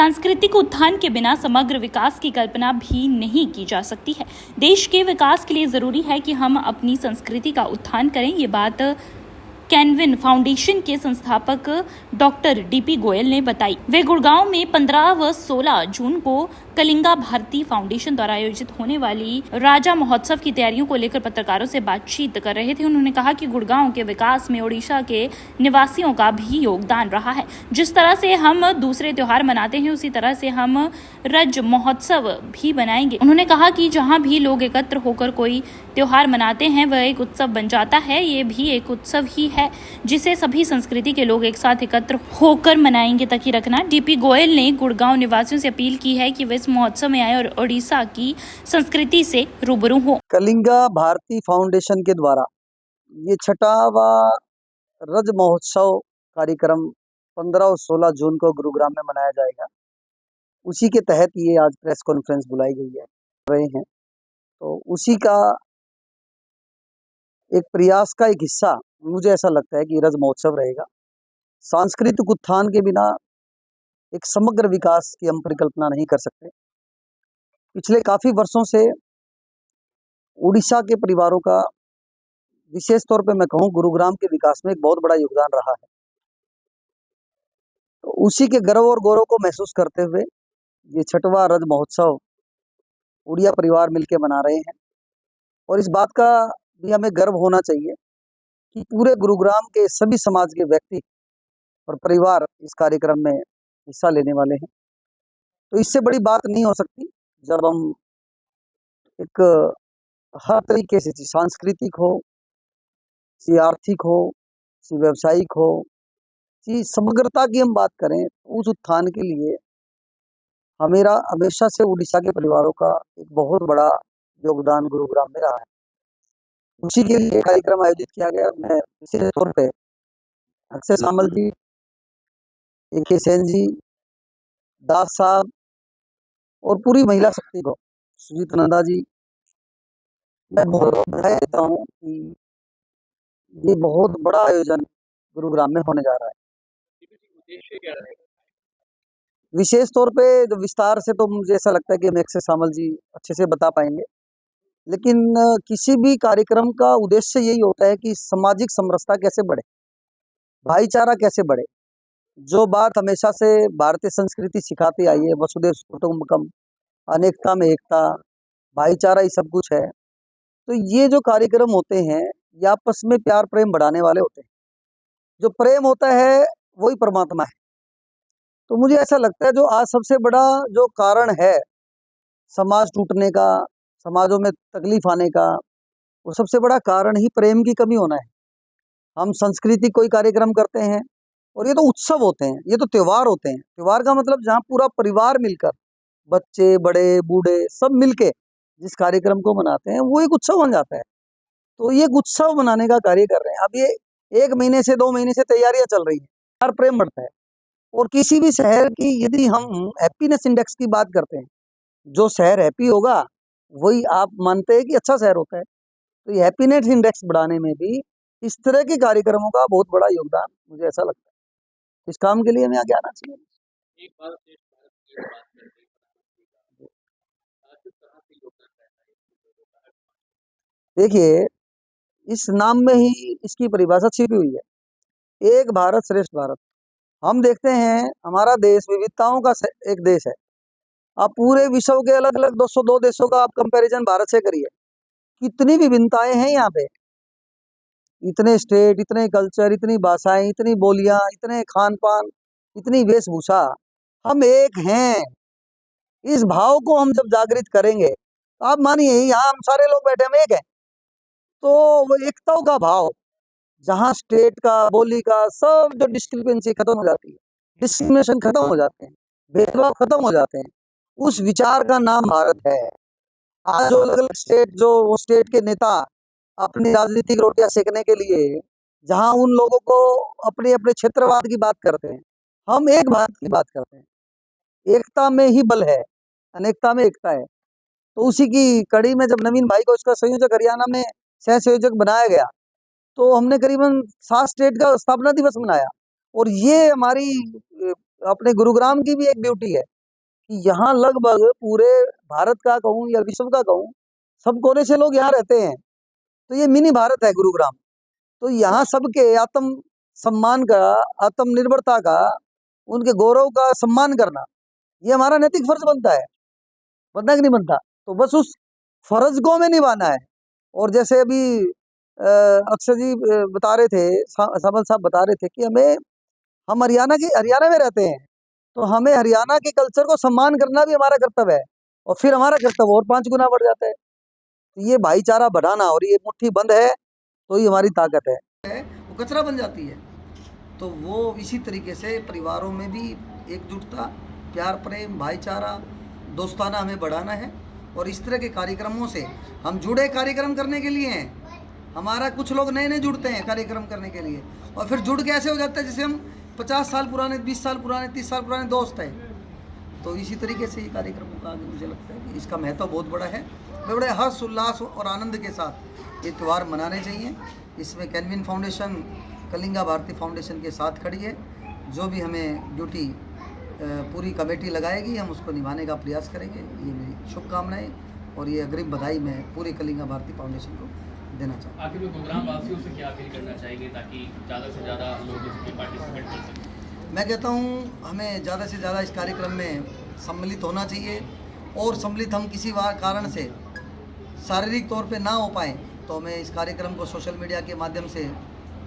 सांस्कृतिक उत्थान के बिना समग्र विकास की कल्पना भी नहीं की जा सकती है। देश के विकास के लिए जरूरी है कि हम अपनी संस्कृति का उत्थान करें। ये बात कैनविन फाउंडेशन के संस्थापक डॉक्टर डीपी गोयल ने बताई। वे गुड़गांव में 15 व 16 जून को कलिंगा भारती फाउंडेशन द्वारा आयोजित होने वाली राजा महोत्सव की तैयारियों को लेकर पत्रकारों से बातचीत कर रहे थे। उन्होंने कहा कि गुड़गांव के विकास में ओडिशा के निवासियों का भी योगदान रहा है। जिस तरह से हम दूसरे त्योहार मनाते हैं, उसी तरह से हम रज महोत्सव भी बनाएंगे। उन्होंने कहा कि जहां भी लोग एकत्र होकर कोई त्योहार मनाते हैं, वह एक उत्सव बन जाता है। ये भी एक उत्सव ही है जिसे सभी संस्कृति के लोग एक साथ एकत्र होकर मनाएंगे। तक ही रखना। डीपी गोयल ने गुड़गांव निवासियों से अपील की है कि वे इस महोत्सव में आए और ओडिशा की संस्कृति से रूबरू हो। कलिंगा भारती फाउंडेशन के द्वारा ये 6वां रज महोत्सव कार्यक्रम 15 और 16 जून को गुरुग्राम में मनाया जाएगा। उसी के तहत ये आज प्रेस कॉन्फ्रेंस बुलाई गई है रहे हैं। तो उसी का एक प्रयास का एक हिस्सा मुझे ऐसा लगता है कि रज महोत्सव रहेगा। सांस्कृतिक उत्थान के बिना एक समग्र विकास की हम परिकल्पना नहीं कर सकते। पिछले काफी वर्षों से उड़ीसा के परिवारों का, विशेष तौर पे मैं कहूँ, गुरुग्राम के विकास में एक बहुत बड़ा योगदान रहा है। तो उसी के गर्व और गौरव को महसूस करते हुए ये 6वां रज महोत्सव उड़िया परिवार मिलकर मना रहे हैं। और इस बात का भी हमें गर्व होना चाहिए कि पूरे गुरुग्राम के सभी समाज के व्यक्ति और परिवार इस कार्यक्रम में हिस्सा लेने वाले हैं। तो इससे बड़ी बात नहीं हो सकती जब हम एक हर तरीके से, सांस्कृतिक हो, चाहे आर्थिक हो, चाहे व्यावसायिक हो, चाहे समग्रता की हम बात करें, उस उत्थान के लिए हमेरा हमेशा से उड़ीसा के परिवारों का एक बहुत बड़ा योगदान गुरुग्राम में रहा है। उसी के लिए कार्यक्रम आयोजित किया गया। मैं विशेष तौर पे अक्षय सामल जी, AK सेन जी, दास साहब और पूरी महिला शक्ति को, सुजीत नंदा जी, मैं बहुत बधाई देता हूँ कि ये बहुत बड़ा आयोजन गुरुग्राम में होने जा रहा है। विशेष तौर पे जो विस्तार से तो मुझे ऐसा लगता है कि अक्षय सामल जी अच्छे से बता पाएंगे, लेकिन किसी भी कार्यक्रम का उद्देश्य यही होता है कि सामाजिक समरसता कैसे बढ़े, भाईचारा कैसे बढ़े। जो बात हमेशा से भारतीय संस्कृति सिखाती आई है, वसुधैव कुटुंबकम, अनेकता में एकता, भाईचारा ही सब कुछ है। तो ये जो कार्यक्रम होते हैं ये आपस में प्यार प्रेम बढ़ाने वाले होते हैं। जो प्रेम होता है वही परमात्मा है। तो मुझे ऐसा लगता है जो आज सबसे बड़ा जो कारण है समाज टूटने का, समाजों में तकलीफ आने का, वो सबसे बड़ा कारण ही प्रेम की कमी होना है। हम संस्कृति कोई कार्यक्रम करते हैं और ये तो उत्सव होते हैं, ये तो त्योहार होते हैं। त्योहार का मतलब जहाँ पूरा परिवार मिलकर, बच्चे बड़े बूढ़े सब मिलके जिस कार्यक्रम को मनाते हैं वो एक उत्सव बन जाता है। तो ये एक उत्सव मनाने का कार्य कर रहे हैं। अब ये 1 महीने से 2 महीने से तैयारियां चल रही हैं, प्यार प्रेम बढ़ता है। और किसी भी शहर की यदि हम हैप्पीनेस इंडेक्स की बात करते हैं, जो शहर हैप्पी होगा वही आप मानते हैं कि अच्छा शहर होता है। तो ये हैप्पीनेस इंडेक्स बढ़ाने में भी इस तरह के कार्यक्रमों का बहुत बड़ा योगदान मुझे ऐसा लगता है। इस काम के लिए हमें आगे आना चाहिए। देखिए, इस नाम में ही इसकी परिभाषा छिपी हुई है, एक भारत श्रेष्ठ भारत। हम देखते हैं हमारा देश विविधताओं का एक देश है। आप पूरे विश्व के अलग अलग 202 देशों का आप कंपैरिजन भारत से करिए, कितनी विभिन्नताएं हैं यहाँ पे। इतने स्टेट, इतने कल्चर, इतनी भाषाएं, इतनी बोलियां, इतने खान पान, इतनी वेशभूषा। हम एक हैं। इस भाव को हम जब जागृत करेंगे तो आप मानिए यहाँ हम सारे लोग बैठे हम एक हैं। तो वो एकता का भाव, जहाँ स्टेट का, बोली का, सब जो डिस्क्रिपेंसी खत्म हो जाती है, डिस्क्रिमिनेशन खत्म हो जाते हैं, भेदभाव खत्म हो जाते हैं, उस विचार का नाम भारत है। आज जो अलग अलग स्टेट, जो वो स्टेट के नेता अपनी राजनीतिक रोटियां सेकने के लिए जहां उन लोगों को अपने अपने क्षेत्रवाद की बात करते हैं, हम एक भारत की बात करते हैं। एकता में ही बल है, अनेकता में एकता है। तो उसी की कड़ी में जब नवीन भाई को इसका संयोजक हरियाणा में सह संयोजक बनाया गया, तो हमने करीबन 7 स्टेट का स्थापना दिवस मनाया। और ये हमारी अपने गुरुग्राम की भी एक ब्यूटी है कि यहाँ लगभग पूरे भारत का कहूँ या विश्व का कहूँ, सब कोने से लोग यहाँ रहते हैं। तो ये मिनी भारत है गुरुग्राम। तो यहाँ सबके आत्म सम्मान का, आत्मनिर्भरता का, उनके गौरव का सम्मान करना, ये हमारा नैतिक फर्ज बनता है। बनता कि नहीं बनता? तो बस उस फर्ज को हमें निभाना है। और जैसे अभी अक्षय जी बता रहे थे, सामल साहब बता रहे थे कि हम हरियाणा में रहते हैं, तो हमें हरियाणा के कल्चर को सम्मान करना भी हमारा कर्तव्य है। और फिर हमारा कर्तव्य और 5 गुना बढ़ जाता है। तो ये भाईचारा बढ़ाना और ये मुट्ठी बंद है तो ही हमारी ताकत है, वो कचरा बन जाती है। तो वो इसी तरीके से परिवारों में भी एकजुटता, प्यार, प्रेम, भाईचारा, दोस्ताना हमें बढ़ाना है। और इस तरह के कार्यक्रमों से हम जुड़े कार्यक्रम करने के लिए हैं। हमारा कुछ लोग नए जुड़ते हैं कार्यक्रम करने के लिए, और फिर जुड़ के ऐसे हो जाता है जैसे हम 50 साल पुराने, 20 साल पुराने, 30 साल पुराने दोस्त हैं। तो इसी तरीके से ये कार्यक्रमों का आगे मुझे लगता है कि इसका महत्व बहुत बड़ा है। बड़े हर्ष, उल्लास और आनंद के साथ ये त्यौहार मनाने चाहिए। इसमें कैनविन फाउंडेशन, कलिंगा भारती फाउंडेशन के साथ खड़ी है। जो भी हमें ड्यूटी पूरी कमेटी लगाएगी, हम उसको निभाने का प्रयास करेंगे। ये मेरी शुभकामनाएं और ये अग्रिम बधाई मैं पूरी कलिंगा भारती फाउंडेशन को देना चाहूँ। आखिर में गुरुग्राम वासियों से क्या अपील करना चाहेंगे ताकि ज़्यादा से ज़्यादा लोग इसमें पार्टिसिपेट कर सकें? मैं कहता हूँ हमें ज़्यादा से ज़्यादा इस कार्यक्रम में सम्मिलित होना चाहिए। और सम्मिलित हम किसी कारण से शारीरिक तौर पे ना हो पाएँ तो हमें इस कार्यक्रम को सोशल मीडिया के माध्यम से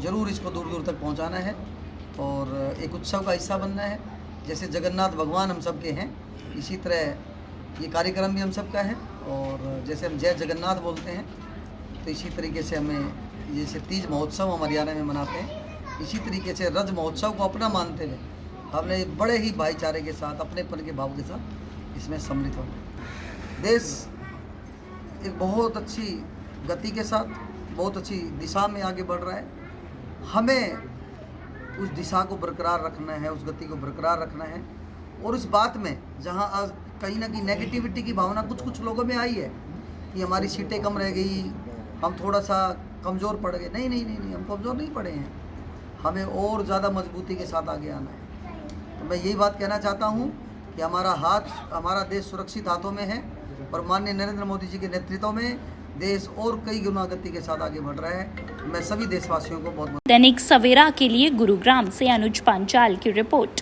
ज़रूर इसको दूर दूर तक पहुँचाना है और एक उत्सव का हिस्सा बनना है। जैसे जगन्नाथ भगवान हम सब के हैं, इसी तरह ये कार्यक्रम भी हम सब का है। और जैसे हम जय जगन्नाथ बोलते हैं, तो इसी तरीके से हमें जैसे तीज महोत्सव हम हरियाणा में मनाते हैं, इसी तरीके से रज महोत्सव को अपना मानते हुए हमने बड़े ही भाईचारे के साथ, अपनेपन के भाव के साथ इसमें सम्मिलित होना। देश एक बहुत अच्छी गति के साथ, बहुत अच्छी दिशा में आगे बढ़ रहा है। हमें उस दिशा को बरकरार रखना है, उस गति को बरकरार रखना है। और इस बात में जहां आज कहीं ना कहीं नेगेटिविटी की भावना कुछ लोगों में आई है कि हमारी सीटें कम रह गई, हम थोड़ा सा कमज़ोर पड़ गए। नहीं, हम कमज़ोर नहीं पड़े हैं। हमें और ज़्यादा मजबूती के साथ आगे आना है। तो मैं यही बात कहना चाहता हूँ कि हमारा देश सुरक्षित हाथों में है और माननीय नरेंद्र मोदी जी के नेतृत्व में देश और कई गुना गति के साथ आगे बढ़ रहा है। मैं सभी देशवासियों को बहुत दैनिक सवेरा के लिए गुरुग्राम से अनुज पांचाल की रिपोर्ट।